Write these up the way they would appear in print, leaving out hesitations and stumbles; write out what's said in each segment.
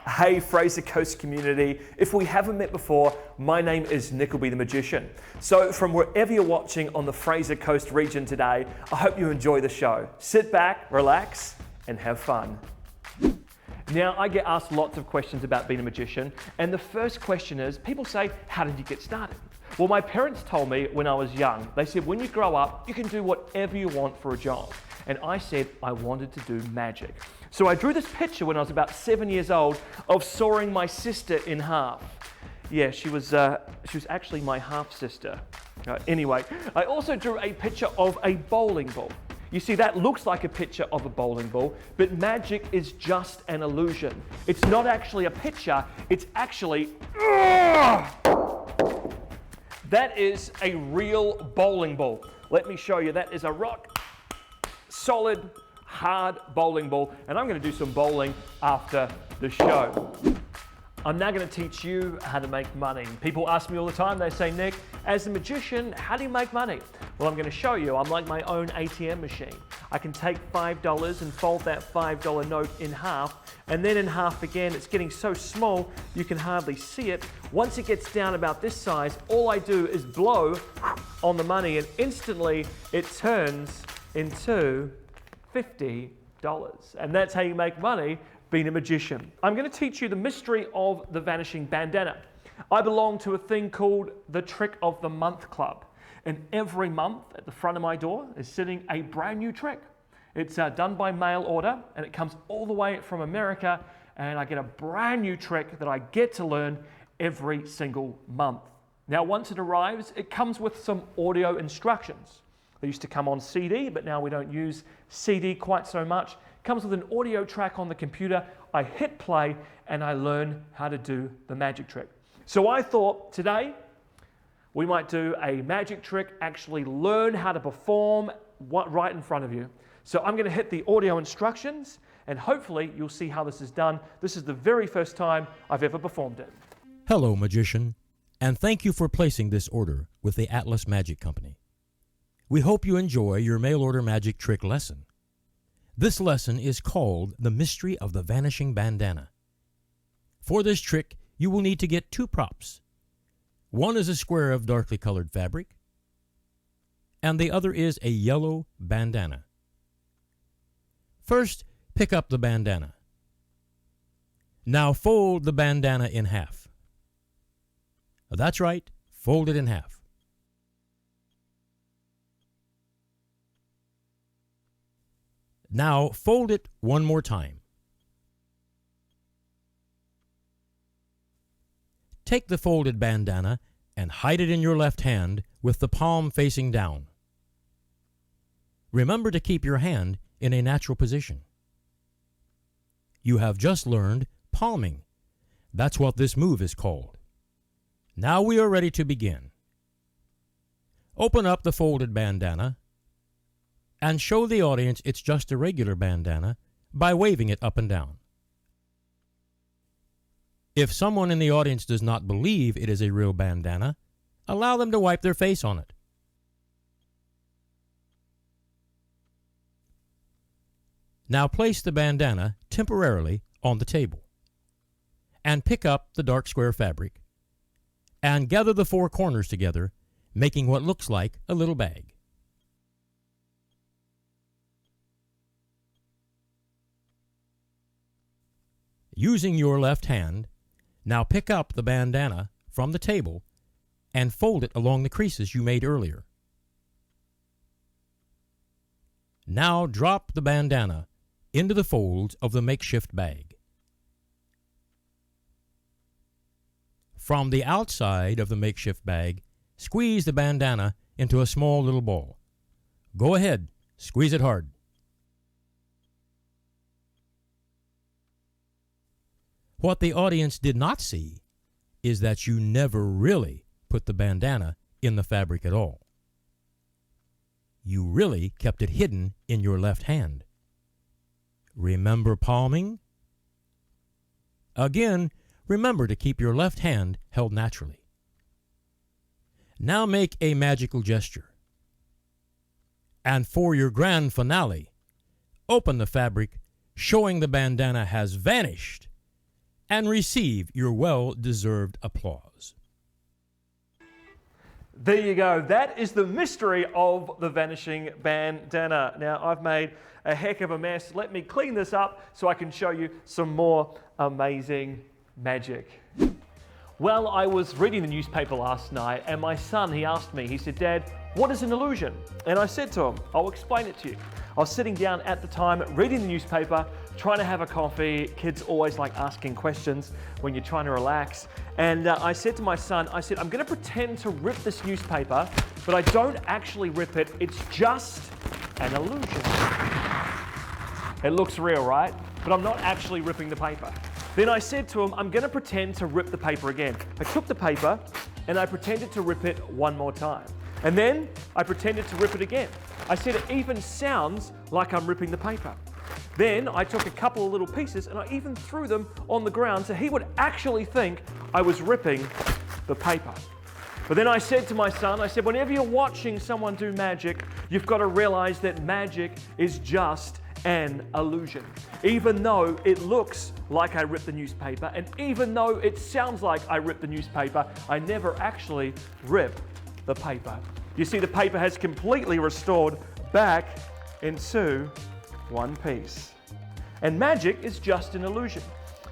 Hey Fraser Coast community, if we haven't met before, my name is Nickleby the Magician. So from wherever you're watching on the Fraser Coast region today, I hope you enjoy the show. Sit back, relax, and have fun. Now, I get asked lots of questions about being a magician, and the first question is, people say, how did you get started? Well, my parents told me when I was young, they said, when you grow up, you can do whatever you want for a job. And I said I wanted to do magic. So I drew this picture when I was about 7 years old of sawing my sister in half. Yeah, she was actually my half-sister. Anyway, I also drew a picture of a bowling ball. You see, that looks like a picture of a bowling ball, but magic is just an illusion. It's not actually a picture, it's actually... That is a real bowling ball. Let me show you. That is a rock, solid, hard bowling ball, and I'm going to do some bowling after the show. I'm now going to teach you how to make money. People ask me all the time, they say, Nick, as a magician, how do you make money? Well, I'm going to show you. I'm like my own ATM machine. I can take $5 and fold that $5 note in half, and then in half again. It's getting so small, you can hardly see it. Once it gets down about this size, all I do is blow on the money, and instantly it turns into $50. And that's how you make money being a magician. I'm going to teach you the mystery of the vanishing bandana. I belong to a thing called the Trick of the Month Club. And every month at the front of my door is sitting a brand new trick. It's done by mail order, and it comes all the way from America, and I get a brand new trick that I get to learn every single month. Now, once it arrives, it comes with some audio instructions. They used to come on CD, but now we don't use CD quite so much. It comes with an audio track on the computer. I hit play and I learn how to do the magic trick. So I thought today we might do a magic trick, actually learn how to perform right in front of you. So I'm going to hit the audio instructions and hopefully you'll see how this is done. This is the very first time I've ever performed it. Hello, magician, and thank you for placing this order with the Atlas Magic Company. We hope you enjoy your mail-order magic trick lesson. This lesson is called The Mystery of the Vanishing Bandana. For this trick, you will need to get two props. One is a square of darkly colored fabric, and the other is a yellow bandana. First, pick up the bandana. Now fold the bandana in half. That's right, fold it in half. Now fold it one more time. Take the folded bandana and hide it in your left hand with the palm facing down. Remember to keep your hand in a natural position. You have just learned palming. That's what this move is called. Now we are ready to begin. Open up the folded bandana and show the audience it's just a regular bandana by waving it up and down. If someone in the audience does not believe it is a real bandana, allow them to wipe their face on it. Now place the bandana temporarily on the table and pick up the dark square fabric and gather the four corners together, making what looks like a little bag. Using your left hand, now pick up the bandana from the table and fold it along the creases you made earlier. Now drop the bandana into the folds of the makeshift bag. From the outside of the makeshift bag, squeeze the bandana into a small little ball. Go ahead, squeeze it hard. What the audience did not see is that you never really put the bandana in the fabric at all. You really kept it hidden in your left hand. Remember palming? Again, remember to keep your left hand held naturally. Now make a magical gesture. And for your grand finale, open the fabric, showing the bandana has vanished, and receive your well-deserved applause. There you go. That is the mystery of the vanishing bandana. Now, I've made a heck of a mess. Let me clean this up so I can show you some more amazing magic. Well, I was reading the newspaper last night, and my son, he asked me, he said, "Dad, what is an illusion?" And I said to him, "I'll explain it to you." I was sitting down at the time, reading the newspaper, trying to have a coffee. Kids always like asking questions when you're trying to relax. And I said to my son, I said, "I'm going to pretend to rip this newspaper, but I don't actually rip it. It's just an illusion." It looks real, right? But I'm not actually ripping the paper. Then I said to him, "I'm going to pretend to rip the paper again." I took the paper and I pretended to rip it one more time. And then I pretended to rip it again. I said it even sounds like I'm ripping the paper. Then I took a couple of little pieces and I even threw them on the ground so he would actually think I was ripping the paper. But then I said to my son, I said, whenever you're watching someone do magic, you've got to realize that magic is just an illusion. Even though it looks like I ripped the newspaper, and even though it sounds like I ripped the newspaper, I never actually rip the paper. You see, the paper has completely restored back into one piece. And magic is just an illusion.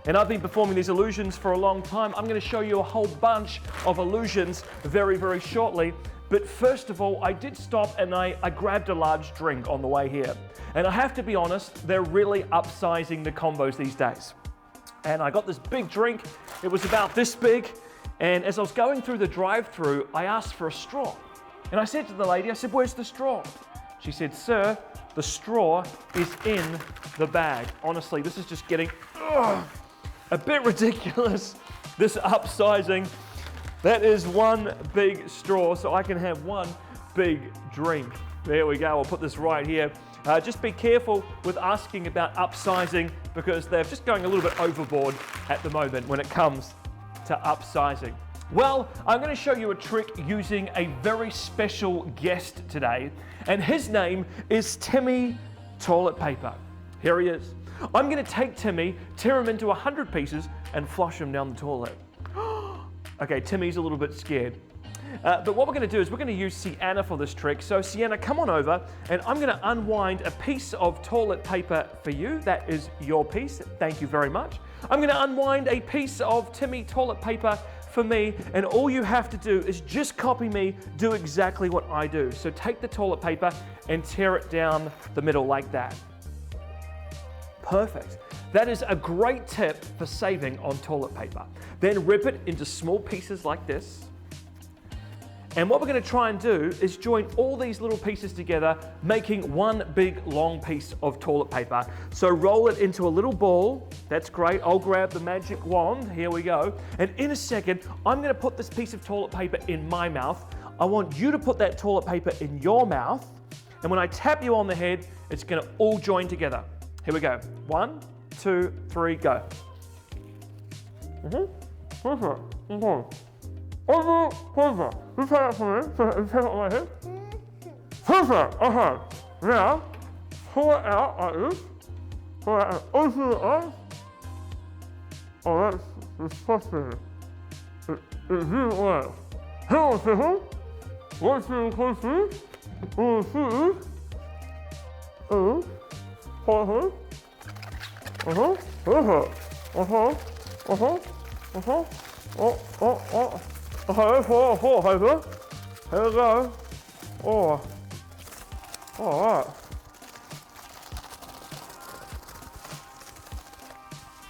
And I've been performing these illusions for a long time. I'm going to show you a whole bunch of illusions very, very shortly. But first of all, I did stop and I grabbed a large drink on the way here. And I have to be honest, they're really upsizing the combos these days. And I got this big drink. It was about this big. And as I was going through the drive-thru, I asked for a straw. And I said to the lady, I said, "Where's the straw?" She said, "Sir, the straw is in the bag." Honestly, this is just getting a bit ridiculous, this upsizing. That is one big straw, so I can have one big drink. There we go, I'll put this right here. Just be careful with asking about upsizing because they're just going a little bit overboard at the moment when it comes to upsizing. Well, I'm going to show you a trick using a very special guest today, and his name is Timmy Toilet Paper. Here he is. I'm going to take Timmy, tear him into 100 pieces, and flush him down the toilet. Okay, Timmy's a little bit scared. But what we're going to do is we're going to use Sienna for this trick. So Sienna, come on over, and I'm going to unwind a piece of toilet paper for you. That is your piece. Thank you very much. I'm going to unwind a piece of Timmy toilet paper for me, and all you have to do is just copy me, do exactly what I do. So take the toilet paper and tear it down the middle like that. Perfect. That is a great tip for saving on toilet paper. Then rip it into small pieces like this. And what we're going to try and do is join all these little pieces together, making one big long piece of toilet paper. So roll it into a little ball. That's great. I'll grab the magic wand. Here we go. And in a second, I'm going to put this piece of toilet paper in my mouth. I want you to put that toilet paper in your mouth. And when I tap you on the head, it's going to all join together. Here we go. 1, 2, 3, go. Perfect. Now, pull it out like this. Pull it out and open it up. Oh, that's disgusting. It didn't work. Hang on a second. What's in close to? Here we go. Oh, all right.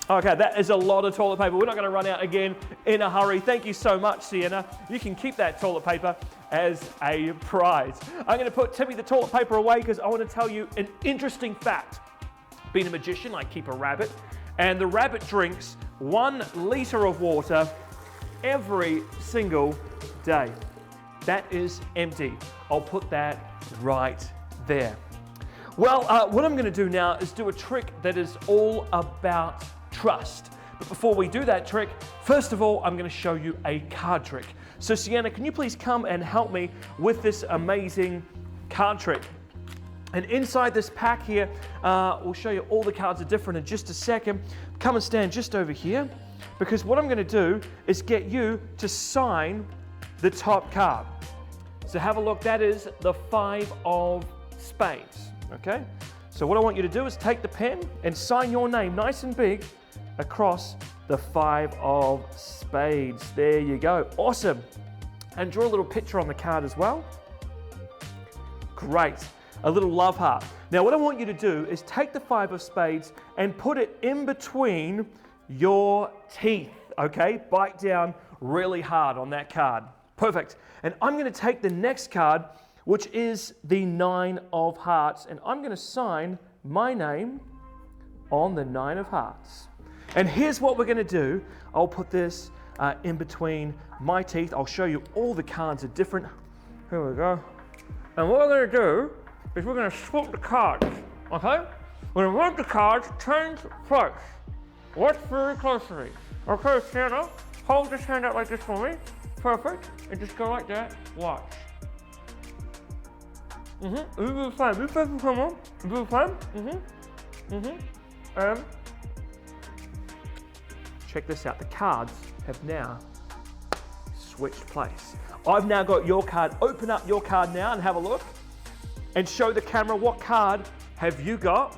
Okay, that is a lot of toilet paper. We're not going to run out again in a hurry. Thank you so much, Sienna. You can keep that toilet paper as a prize. I'm going to put Timmy the toilet paper away because I want to tell you an interesting fact. Being a magician, I keep a rabbit, and the rabbit drinks 1 liter of water every single day. That is empty. I'll put that right there. Well, what I'm going to do now is do a trick that is all about trust. But before we do that trick, first of all, I'm going to show you a card trick. So Sienna, can you please come and help me with this amazing card trick? And inside this pack here, we'll show you all the cards are different in just a second. Come and stand just over here. because what I'm going to do is get you to sign the top card. So have a look, that is the 5 of spades, okay? So what I want you to do is take the pen and sign your name nice and big across the 5 of spades. There you go, awesome. And draw a little picture on the card as well. Great, a little love heart. Now what I want you to do is take the 5 of spades and put it in between your teeth, okay? Bite down really hard on that card. Perfect. And I'm going to take the next card, which is the 9 of hearts, and I'm going to sign my name on the 9 of hearts. And here's what we're going to do. I'll put this in between my teeth. I'll show you all the cards are different. Here we go. And what we're going to do is we're going to swap the cards, okay? We're going to move the cards, change place. Watch very closely. Okay, Sienna, hold this hand out like this for me. Perfect. And just go like that. Watch. Blue flame. Blue flame, come on. Blue flame. Check this out. The cards have now switched place. I've now got your card. Open up your card now and have a look. And show the camera what card have you got.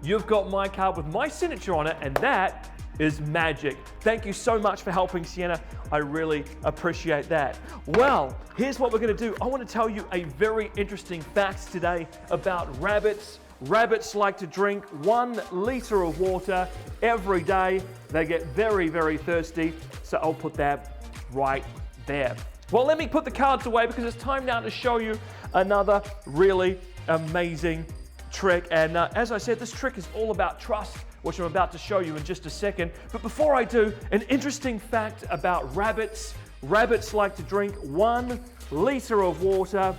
You've got my card with my signature on it, and that is magic. Thank you so much for helping, Sienna. I really appreciate that. Well, here's what we're going to do. I want to tell you a very interesting fact today about rabbits. Rabbits like to drink 1 liter of water every day. They get very, very thirsty, so I'll put that right there. Well, let me put the cards away because it's time now to show you another really amazing trick. And as I said, this trick is all about trust, which I'm about to show you in just a second. But before I do, an interesting fact about rabbits. Rabbits like to drink 1 liter of water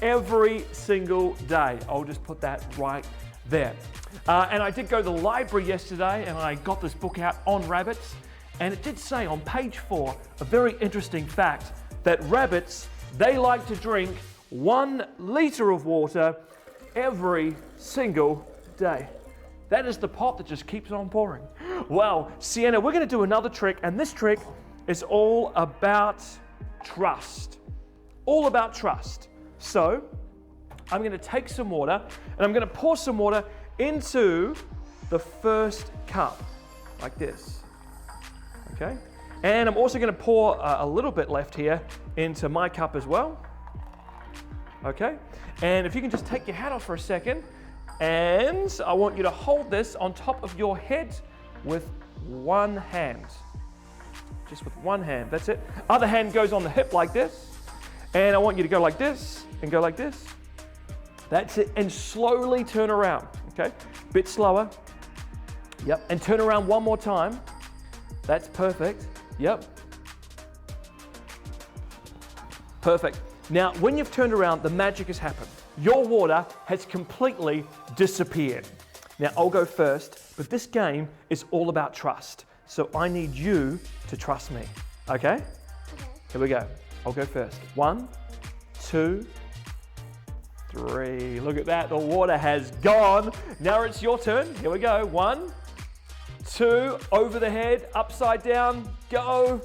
every single day. I'll just put that right there. And I did go to the library yesterday and I got this book out on rabbits. And it did say on page 4, a very interesting fact, that rabbits, they like to drink 1 liter of water every single day. That is the pot that just keeps on pouring. Well, Sienna, we're going to do another trick, and this trick is all about trust. All about trust. So, I'm going to take some water, and I'm going to pour some water into the first cup, like this. Okay? And I'm also going to pour a little bit left here into my cup as well. Okay? And if you can just take your hat off for a second, and I want you to hold this on top of your head with one hand. Just with one hand, that's it. Other hand goes on the hip like this. And I want you to go like this, and go like this. That's it, and slowly turn around, okay? Bit slower. Yep, and turn around one more time. That's perfect, yep. Perfect. Now, when you've turned around, the magic has happened. Your water has completely disappeared. Now, I'll go first, but this game is all about trust. So I need you to trust me, okay? Okay. Here we go. I'll go first. 1, 2, 3. Look at that, the water has gone. Now it's your turn. Here we go. 1, 2, over the head, upside down, go.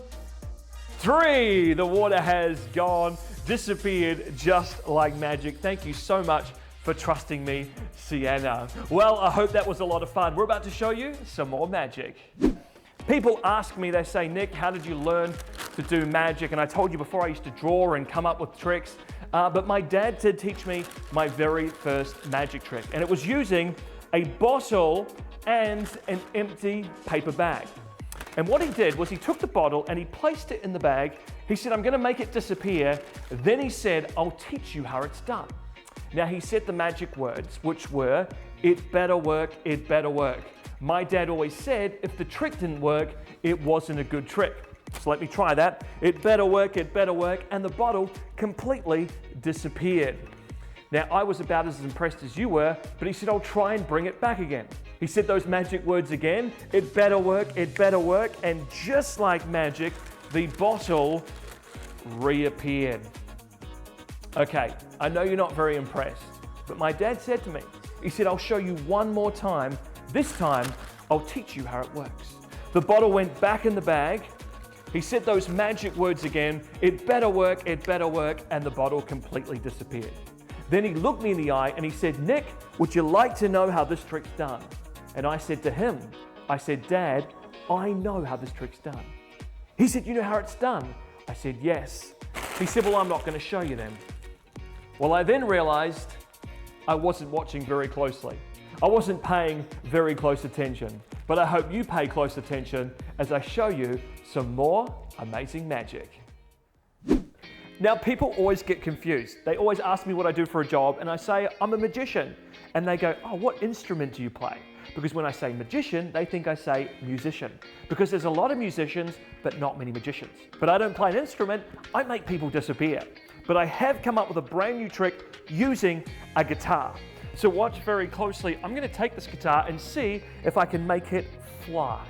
3, the water has gone, disappeared just like magic. Thank you so much for trusting me, Sienna. Well, I hope that was a lot of fun. We're about to show you some more magic. People ask me, they say, Nick, how did you learn to do magic? And I told you before I used to draw and come up with tricks, but my dad did teach me my very first magic trick, and it was using a bottle and an empty paper bag. And what he did was he took the bottle and he placed it in the bag. He said, I'm gonna make it disappear. Then he said, I'll teach you how it's done. Now he said the magic words, which were, it better work, it better work. My dad always said, if the trick didn't work, it wasn't a good trick. So let me try that. It better work, and the bottle completely disappeared. Now, I was about as impressed as you were, but he said, I'll try and bring it back again. He said those magic words again, it better work, and just like magic, the bottle reappeared. Okay, I know you're not very impressed, but my dad said to me, he said, I'll show you one more time. This time, I'll teach you how it works. The bottle went back in the bag. He said those magic words again, it better work, and the bottle completely disappeared. Then he looked me in the eye and he said, Nick, would you like to know how this trick's done? And I said to him, I said, Dad, I know how this trick's done. He said, you know how it's done? I said, yes. He said, well, I'm not going to show you then. Well, I then realized I wasn't watching very closely. I wasn't paying very close attention, but I hope you pay close attention as I show you some more amazing magic. Now, people always get confused. They always ask me what I do for a job, and I say, I'm a magician. And they go, oh, what instrument do you play? Because when I say magician, they think I say musician. Because there's a lot of musicians, but not many magicians. But I don't play an instrument, I make people disappear. But I have come up with a brand new trick using a guitar. So watch very closely. I'm going to take this guitar and see if I can make it fly.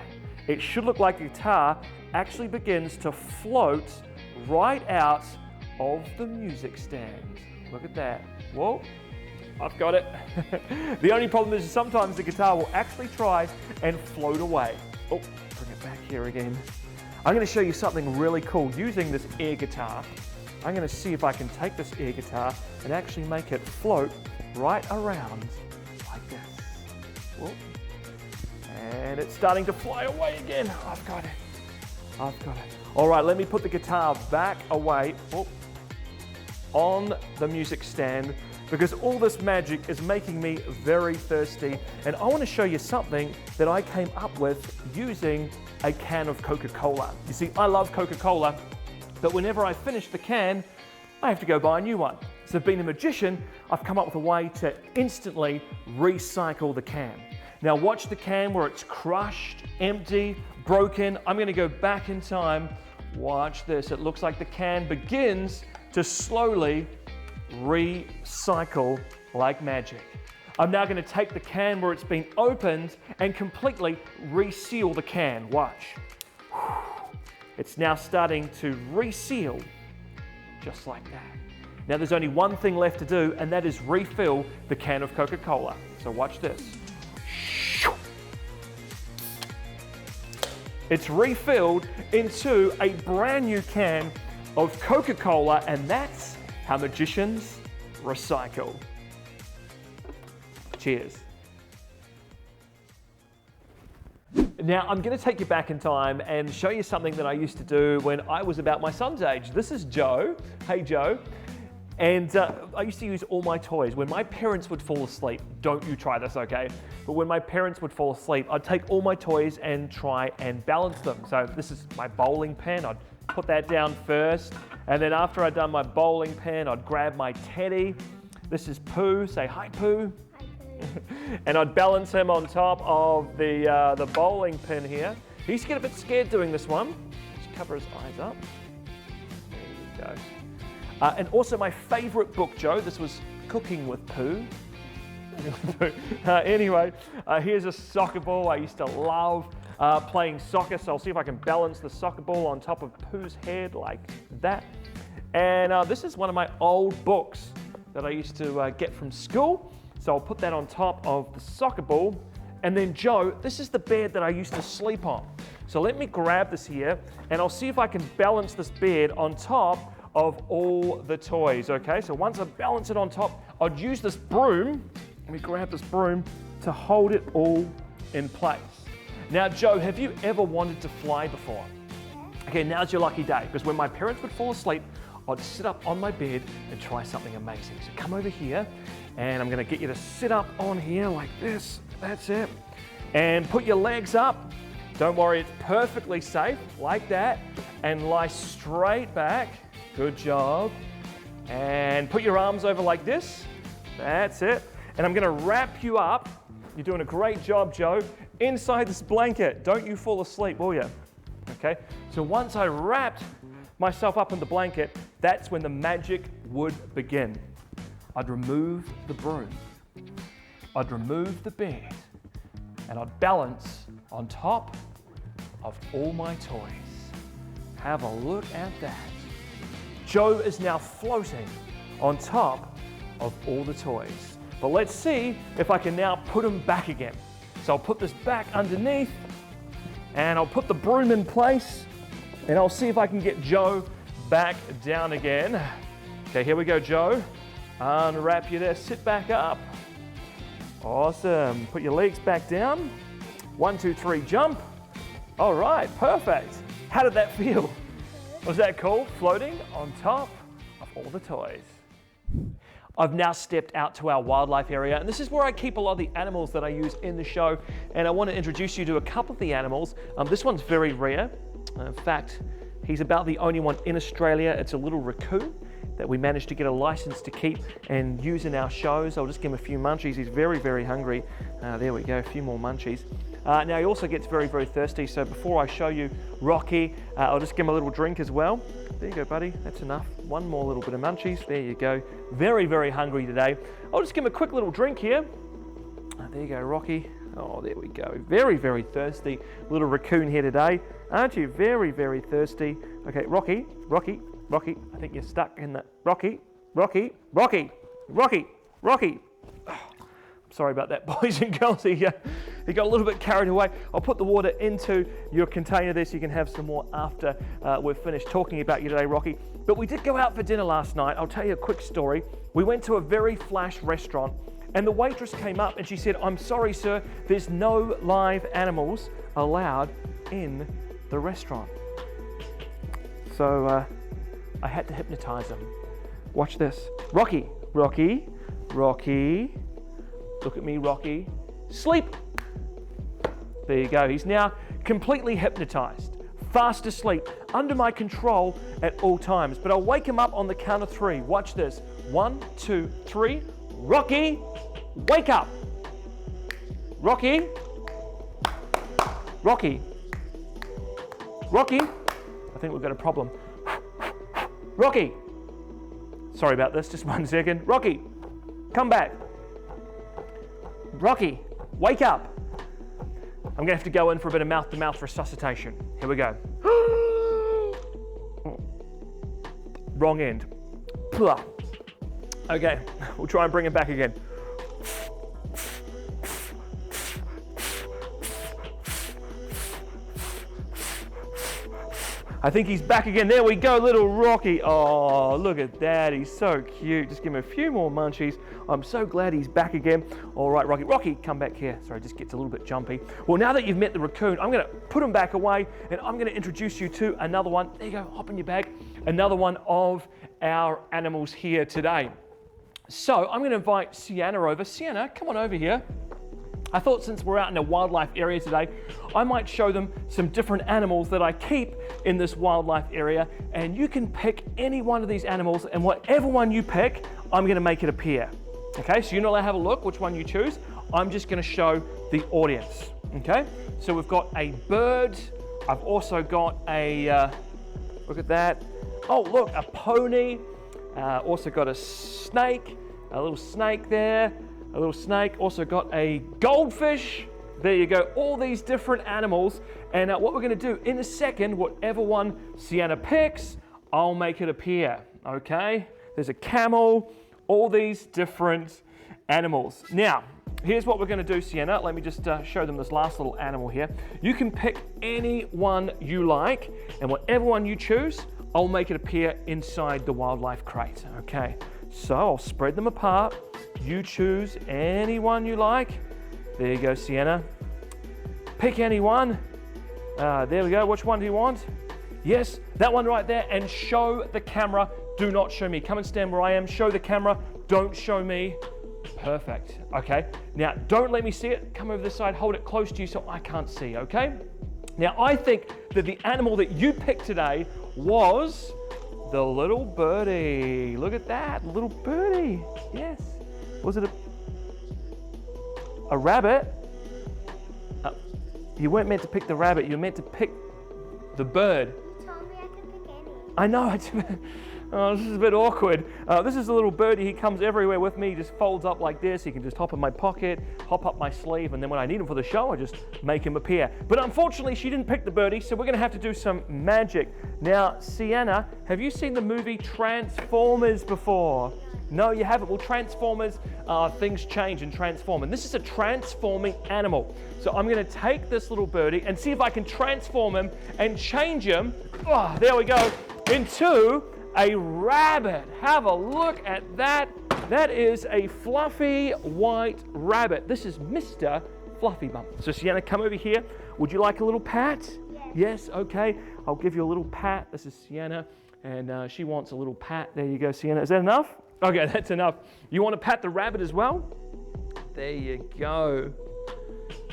It should look like the guitar actually begins to float right out of the music stand. Look at that. Whoa, I've got it. The only problem is sometimes the guitar will actually try and float away. Oh, bring it back here again. I'm going to show you something really cool using this air guitar. I'm going to see if I can take this air guitar and actually make it float right around like this. Whoa. And it's starting to fly away again. I've got it. I've got it. All right, let me put the guitar back away on the music stand because all this magic is making me very thirsty. And I want to show you something that I came up with using a can of Coca-Cola. You see, I love Coca-Cola, but whenever I finish the can, I have to go buy a new one. So being a magician, I've come up with a way to instantly recycle the can. Now watch the can where it's crushed, empty, broken. I'm going to go back in time. Watch this. It looks like the can begins to slowly recycle like magic. I'm now going to take the can where it's been opened and completely reseal the can. Watch. It's now starting to reseal just like that. Now there's only one thing left to do, and that is refill the can of Coca-Cola. So watch this. It's refilled into a brand new can of Coca-Cola, and that's how magicians recycle. Cheers. Now, I'm going to take you back in time and show you something that I used to do when I was about my son's age. This is Joe. Hey, Joe. And I used to use all my toys. When my parents would fall asleep, don't you try this, okay? But when my parents would fall asleep, I'd take all my toys and try and balance them. So this is my bowling pin. I'd put that down first. And then after I'd done my bowling pin, I'd grab my teddy. This is Pooh. Say hi, Pooh. And I'd balance him on top of the bowling pin here. He used to get a bit scared doing this one. Just cover his eyes up. There you go. And also my favorite book, Joe, this was Cooking with Pooh. Anyway, here's a soccer ball. I used to love playing soccer, so I'll see if I can balance the soccer ball on top of Pooh's head like that. And this is one of my old books that I used to get from school. So I'll put that on top of the soccer ball. And then Joe, this is the bed that I used to sleep on. So let me grab this here and I'll see if I can balance this bed on top of all the toys, okay? So once I balance it on top, I'd use this broom, let me grab this broom, to hold it all in place. Now, Joe, have you ever wanted to fly before? Okay, now's your lucky day, because when my parents would fall asleep, I'd sit up on my bed and try something amazing. So come over here, and I'm gonna get you to sit up on here like this, that's it. And put your legs up. Don't worry, it's perfectly safe, like that. And lie straight back. Good job. And put your arms over like this. That's it. And I'm going to wrap you up. You're doing a great job, Joe. Inside this blanket. Don't you fall asleep, will you? Okay. So once I wrapped myself up in the blanket, that's when the magic would begin. I'd remove the broom. I'd remove the bed. And I'd balance on top of all my toys. Have a look at that. Joe is now floating on top of all the toys. But let's see if I can now put him back again. So I'll put this back underneath and I'll put the broom in place, and I'll see if I can get Joe back down again. Okay, here we go, Joe. Unwrap you there, sit back up. Awesome, put your legs back down. 1, 2, 3, jump. All right, perfect. How did that feel? Was that cool? Floating on top of all the toys. I've now stepped out to our wildlife area, and this is where I keep a lot of the animals that I use in the show, and I want to introduce you to a couple of the animals. This one's very rare. In fact, he's about the only one in Australia. It's a little raccoon that we managed to get a license to keep and use in our shows. I'll just give him a few munchies. He's very, very hungry. There we go, a few more munchies. Now he also gets very, very thirsty, so before I show you Rocky, I'll just give him a little drink as well. There you go, buddy, that's enough. One more little bit of munchies, there you go. Very, very hungry today. I'll just give him a quick little drink here. There you go, Rocky. Oh, there we go. Very, very thirsty little raccoon here today. Aren't you very, very thirsty? Okay, Rocky, Rocky, Rocky. I think you're stuck in the... Rocky, Rocky, Rocky, Rocky, Rocky. Oh, sorry about that, boys and girls. He got a little bit carried away. I'll put the water into your container there so you can have some more after we're finished talking about you today, Rocky. But we did go out for dinner last night. I'll tell you a quick story. We went to a very flash restaurant, and the waitress came up and she said, "I'm sorry, sir, there's no live animals allowed in the restaurant." So I had to hypnotize him. Watch this. Rocky, Rocky, Rocky. Look at me, Rocky. Sleep. There you go. He's now completely hypnotized, fast asleep, under my control at all times. But I'll wake him up on the count of 3. Watch this. 1, 2, 3. Rocky, wake up. Rocky. Rocky. Rocky. I think we've got a problem. Rocky. Sorry about this, just 1 second. Rocky, come back. Rocky, wake up. I'm gonna have to go in for a bit of mouth-to-mouth resuscitation. Here we go. Wrong end. Okay, we'll try and bring him back again. I think he's back again. There we go, little Rocky. Oh, look at that. He's so cute. Just give him a few more munchies. I'm so glad he's back again. All right, Rocky. Rocky, come back here. Sorry, just gets a little bit jumpy. Well, now that you've met the raccoon, I'm going to put him back away, and I'm going to introduce you to another one. There you go, hop in your bag. Another one of our animals here today. So I'm going to invite Sienna over. Sienna, come on over here. I thought since we're out in a wildlife area today, I might show them some different animals that I keep in this wildlife area, and you can pick any one of these animals, and whatever one you pick, I'm going to make it appear. Okay, so you're not allowed to have a look which one you choose. I'm just going to show the audience. Okay, so we've got a bird. I've also got a, look at that. Oh, look, a pony. Also got a snake, a little snake there. A little snake, also got a goldfish. There you go, all these different animals. And what we're gonna do in a second, whatever one Sienna picks, I'll make it appear, okay? There's a camel, all these different animals. Now, here's what we're gonna do, Sienna. Let me just show them this last little animal here. You can pick any one you like, and whatever one you choose, I'll make it appear inside the wildlife crate, okay? So I'll spread them apart. You choose any one you like. There you go, Sienna. Pick any one. There we go. Which one do you want? Yes, that one right there. And show the camera. Do not show me. Come and stand where I am. Show the camera. Don't show me. Perfect. Okay. Now, don't let me see it. Come over this side. Hold it close to you so I can't see, okay? Now, I think that the animal that you picked today was the little birdie. Look at that, little birdie. Yes. Was it a rabbit? You weren't meant to pick the rabbit. You were meant to pick the bird. You told me I could pick any. I know. Oh, this is a bit awkward. This is a little birdie. He comes everywhere with me. He just folds up like this. He can just hop in my pocket, hop up my sleeve, and then when I need him for the show, I just make him appear. But unfortunately, she didn't pick the birdie, so we're going to have to do some magic. Now, Sienna, have you seen the movie Transformers before? No, you haven't. Well, Transformers, things change and transform. And this is a transforming animal. So I'm going to take this little birdie and see if I can transform him and change him. Oh, there we go. Into a rabbit. Have a look at that. That is a fluffy white rabbit. This is Mr. Fluffy Bum. So Sienna, come over here. Would you like a little pat? Yes, okay. I'll give you a little pat. This is Sienna, and she wants a little pat. There you go, Sienna. Is that enough? Okay, that's enough. You want to pat the rabbit as well? There you go.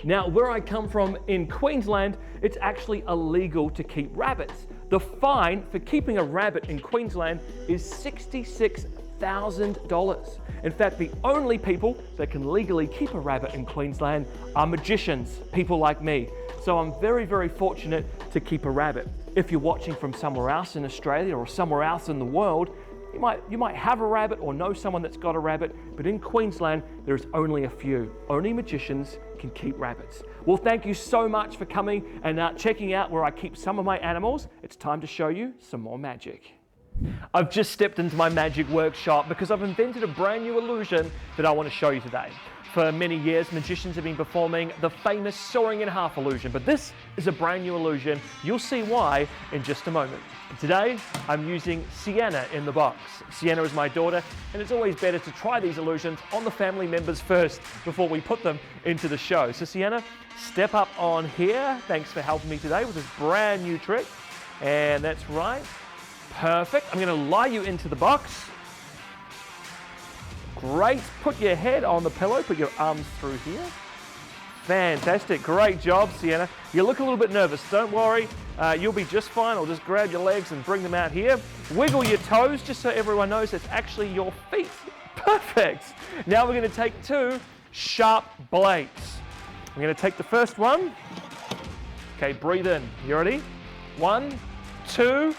Now, where I come from in Queensland, it's actually illegal to keep rabbits. The fine for keeping a rabbit in Queensland is $66,000. In fact, the only people that can legally keep a rabbit in Queensland are magicians, people like me. So I'm very, very fortunate to keep a rabbit. If you're watching from somewhere else in Australia or somewhere else in the world, you might have a rabbit or know someone that's got a rabbit, but in Queensland, there's only a few. Only magicians can keep rabbits. Well, thank you so much for coming and checking out where I keep some of my animals. It's time to show you some more magic. I've just stepped into my magic workshop because I've invented a brand new illusion that I want to show you today. For many years, magicians have been performing the famous soaring in half illusion, but this is a brand new illusion. You'll see why in just a moment. Today, I'm using Sienna in the box. Sienna is my daughter, and it's always better to try these illusions on the family members first before we put them into the show. So Sienna, step up on here. Thanks for helping me today with this brand new trick. And that's right. Perfect. I'm going to lie you into the box. Great. Put your head on the pillow. Put your arms through here. Fantastic. Great job, Sienna. You look a little bit nervous. Don't worry. You'll be just fine. I'll just grab your legs and bring them out here. Wiggle your toes just so everyone knows it's actually your feet. Perfect. Now we're going to take two sharp blades. I'm going to take the first one. Okay, breathe in. You ready? 1, 2,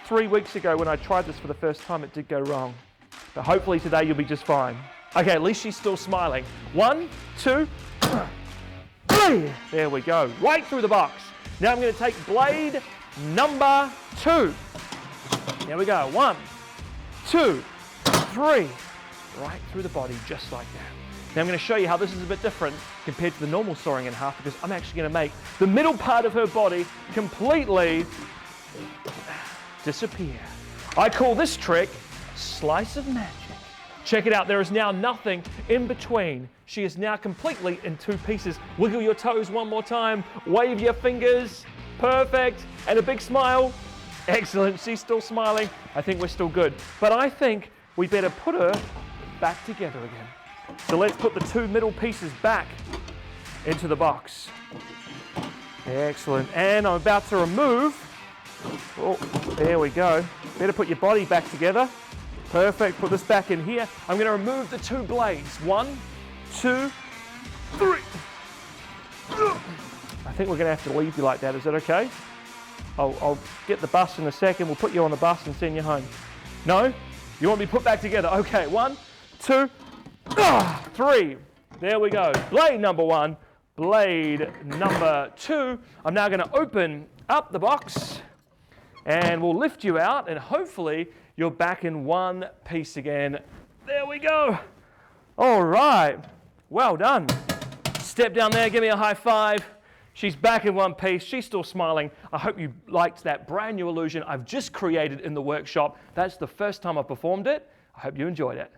3 weeks ago when I tried this for the first time, it did go wrong. But hopefully today you'll be just fine. Okay, at least she's still smiling. 1, 2, 3. There we go. Right through the box. Now I'm going to take blade number 2. Here we go. 1, 2, 3. Right through the body, just like that. Now I'm going to show you how this is a bit different compared to the normal sawing in half, because I'm actually going to make the middle part of her body completely disappear. I call this trick slice of magic. Check it out. There is now nothing in between. She is now completely in two pieces. Wiggle your toes one more time. Wave your fingers. Perfect. And a big smile. Excellent. She's still smiling. I think we're still good. But I think we better put her back together again. So let's put the two middle pieces back into the box. Excellent. And I'm about to remove. Oh, there we go. Better put your body back together. Perfect. Put this back in here. I'm going to remove the two blades. 1, 2, 3. I think we're going to have to leave you like that. Is that okay? I'll get the bus in a second. We'll put you on the bus and send you home. No? You want me put back together? Okay. 1, 2, 3. There we go. Blade number 1. Blade number 2. I'm now going to open up the box and we'll lift you out and hopefully you're back in one piece again. There we go. All right. Well done. Step down there. Give me a high five. She's back in one piece. She's still smiling. I hope you liked that brand new illusion I've just created in the workshop. That's the first time I've performed it. I hope you enjoyed it.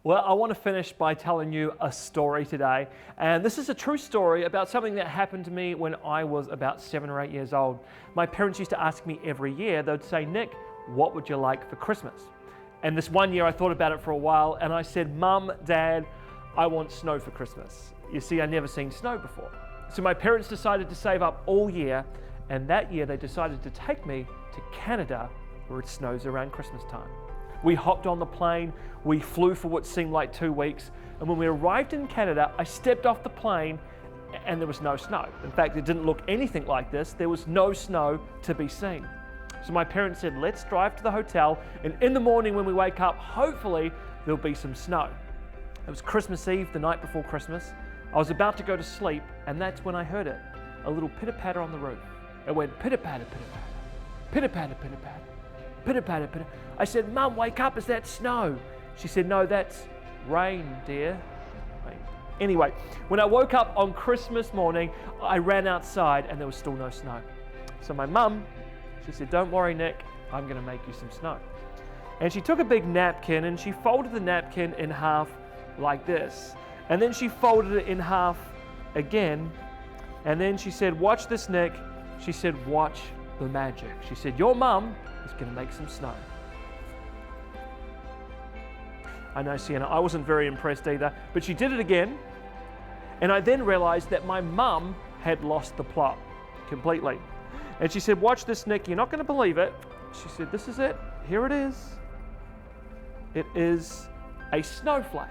Well, I want to finish by telling you a story today. And this is a true story about something that happened to me when I was about 7 or 8 years old. My parents used to ask me every year, they'd say, Nick, what would you like for Christmas? And this one year I thought about it for a while and I said, Mum, Dad, I want snow for Christmas. You see, I'd never seen snow before. So my parents decided to save up all year, and that year they decided to take me to Canada where it snows around Christmas time. We hopped on the plane, we flew for what seemed like 2 weeks, and when we arrived in Canada, I stepped off the plane and there was no snow. In fact, it didn't look anything like this. There was no snow to be seen. So my parents said, let's drive to the hotel, and in the morning when we wake up, hopefully there'll be some snow. It was Christmas Eve, the night before Christmas. I was about to go to sleep, and that's when I heard it. A little pitter-patter on the roof. It went pitter-patter, pitter-patter, pitter-patter, pitter-patter, pitter-patter, pitter. I said, Mum, wake up, is that snow? She said, no, that's rain, dear. Rain. Anyway, when I woke up on Christmas morning, I ran outside and there was still no snow. So my mum, she said, don't worry, Nick, I'm going to make you some snow. And she took a big napkin and she folded the napkin in half like this. And then she folded it in half again. And then she said, watch this, Nick. She said, watch the magic. She said, your mum is going to make some snow. I know, Sienna, I wasn't very impressed either, but she did it again. And I then realized that my mum had lost the plot completely. And she said, watch this, Nick, you're not going to believe it. She said, this is it, here it is. It is a snowflake.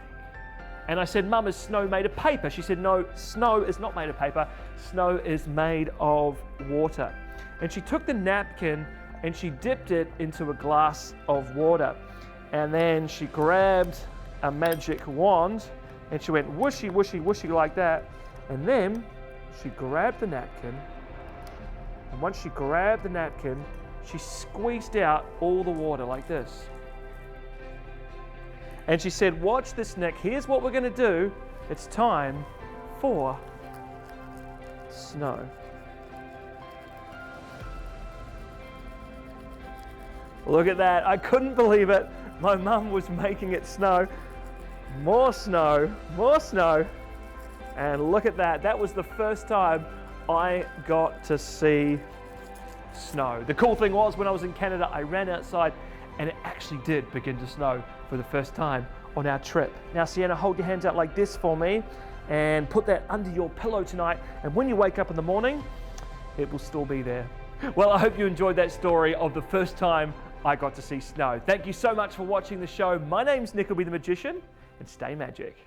And I said, Mum, is snow made of paper? She said, no, snow is not made of paper. Snow is made of water. And she took the napkin and she dipped it into a glass of water. And then she grabbed a magic wand and she went whooshy, whooshy, whooshy like that. And then she grabbed the napkin. And once she grabbed the napkin, she squeezed out all the water like this. And she said, watch this, Nick. Here's what we're going to do. It's time for snow. Look at that. I couldn't believe it. My mum was making it snow. More snow, more snow. And look at that. That was the first time I got to see snow. The cool thing was, when I was in Canada, I ran outside and it actually did begin to snow for the first time on our trip. Now, Sienna, hold your hands out like this for me and put that under your pillow tonight. And when you wake up in the morning, it will still be there. Well, I hope you enjoyed that story of the first time I got to see snow. Thank you so much for watching the show. My name's Nickleby the Magician, and stay magic.